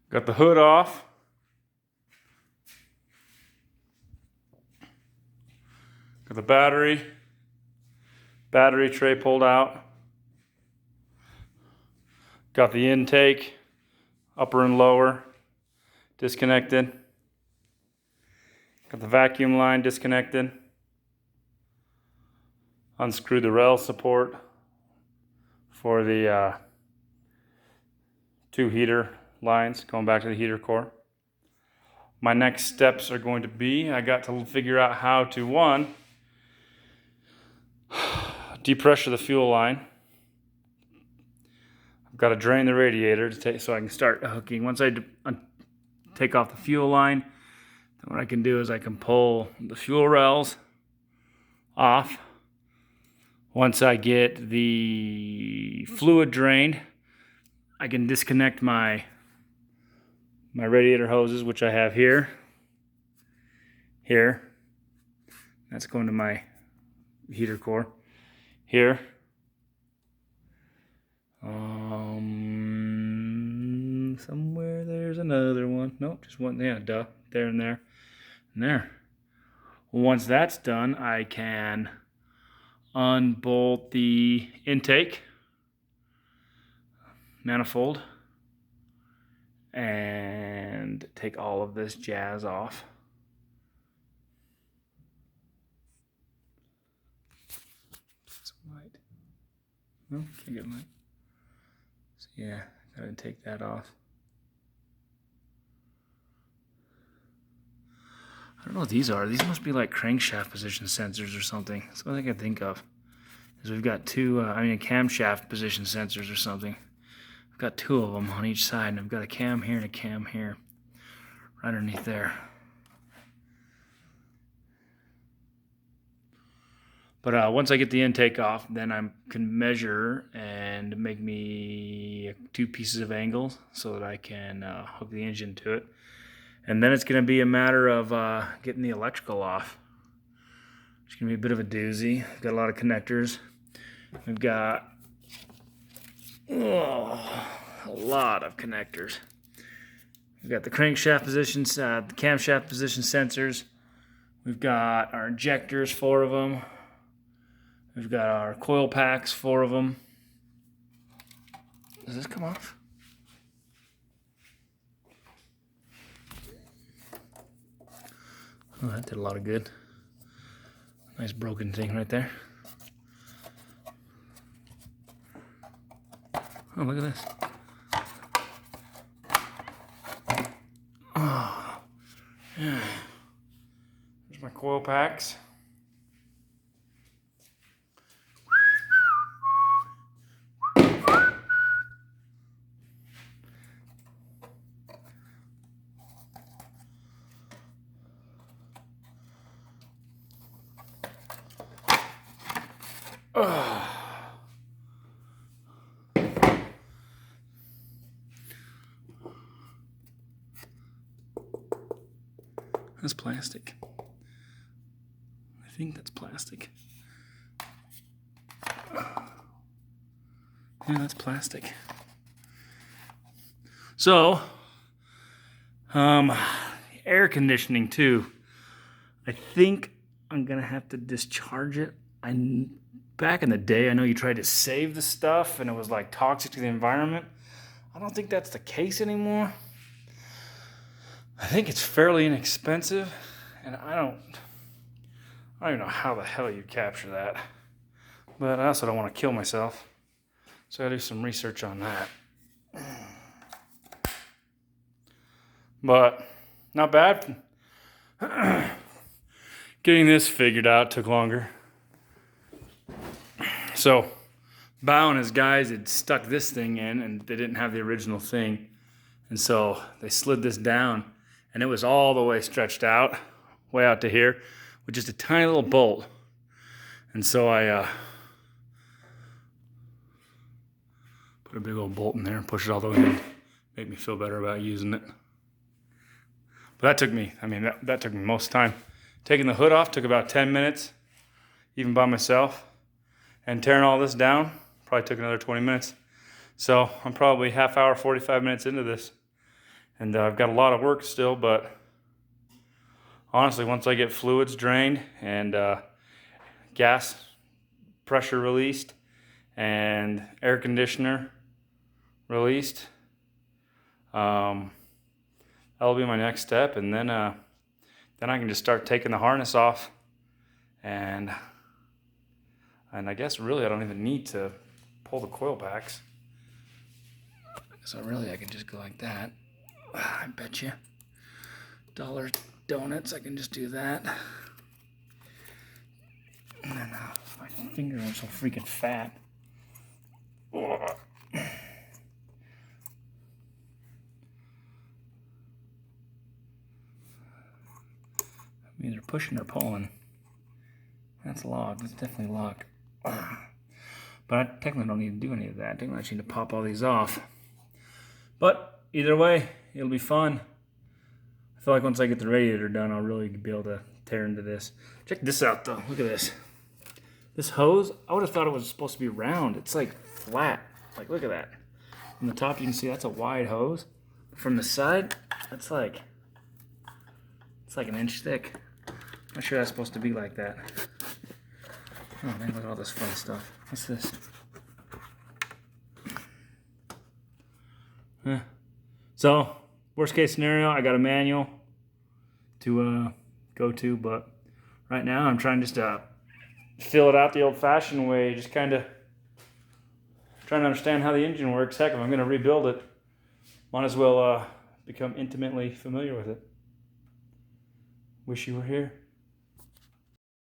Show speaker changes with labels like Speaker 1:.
Speaker 1: Got the hood off. Got the battery tray pulled out. Got the intake, upper and lower, disconnected. Got the vacuum line disconnected. Unscrewed the rail support for the 2 heater lines going back to the heater core. My next steps are going to be, I got to figure out how to, one, depressure the fuel line. I've got to drain the radiator so I can start hooking. Once I take off the fuel line, then what I can do is I can pull the fuel rails off. Once I get the fluid drained, I can disconnect my radiator hoses, which I have here. That's going to my heater core. Here. Somewhere there's another one. Nope, just one. Yeah, duh. There and there. And there. Once that's done, I can unbolt the intake manifold and take all of this jazz off. Some light. No, can't get light. So yeah, gotta take that off. I don't know what these are. These must be like crankshaft position sensors or something. That's what I can think of. Is we've got two, camshaft position sensors or something. I've got 2 of them on each side, and I've got a cam here and a cam here, right underneath there. But once I get the intake off, then I can measure and make me 2 pieces of angles so that I can hook the engine to it. And then it's going to be a matter of getting the electrical off. It's going to be a bit of a doozy. I've got a lot of connectors. We've got a lot of connectors. We've got the crankshaft positions, the camshaft position sensors. We've got our injectors, 4 of them. We've got our coil packs, 4 of them. Does this come off? Oh, that did a lot of good. Nice broken thing right there. Oh, look at this. Oh, yeah. There's my coil packs. That's plastic. I think that's plastic. Yeah, that's plastic. So, air conditioning too. I think I'm gonna have to discharge it. Back in the day, I know you tried to save the stuff and it was like toxic to the environment. I don't think that's the case anymore. I think it's fairly inexpensive, and I don't even know how the hell you capture that. But I also don't want to kill myself, so I gotta do some research on that. But not bad. Getting this figured out took longer. So, Bao and his guys had stuck this thing in, and they didn't have the original thing, and so they slid this down. And it was all the way stretched out, way out to here, with just a tiny little bolt. And so I put a big old bolt in there and push it all the way in. Make me feel better about using it. But that took me, that took me most time. Taking the hood off took about 10 minutes, even by myself. And tearing all this down probably took another 20 minutes. So I'm probably half hour, 45 minutes into this. And I've got a lot of work still, but honestly, once I get fluids drained and gas pressure released and air conditioner released, that'll be my next step. And then I can just start taking the harness off, and I guess really I don't even need to pull the coil packs. So really I can just go like that. I bet you dollar donuts, I can just do that. And then my fingers are so freaking fat. I'm either pushing or pulling. That's locked. That's definitely locked. But I technically don't need to do any of that. Technically I just need to pop all these off. But either way, it'll be fun. I feel like once I get the radiator done, I'll really be able to tear into this. Check this out though. Look at this. This hose, I would have thought it was supposed to be round. It's like flat. Like, look at that. From the top, you can see that's a wide hose. From the side, it's like an inch thick. I'm not sure that's supposed to be like that. Oh man, look at all this fun stuff. What's this? So, worst case scenario, I got a manual to go to, but right now I'm trying just to fill it out the old-fashioned way, just kind of trying to understand how the engine works. Heck, if I'm going to rebuild it, might as well become intimately familiar with it. Wish you were here.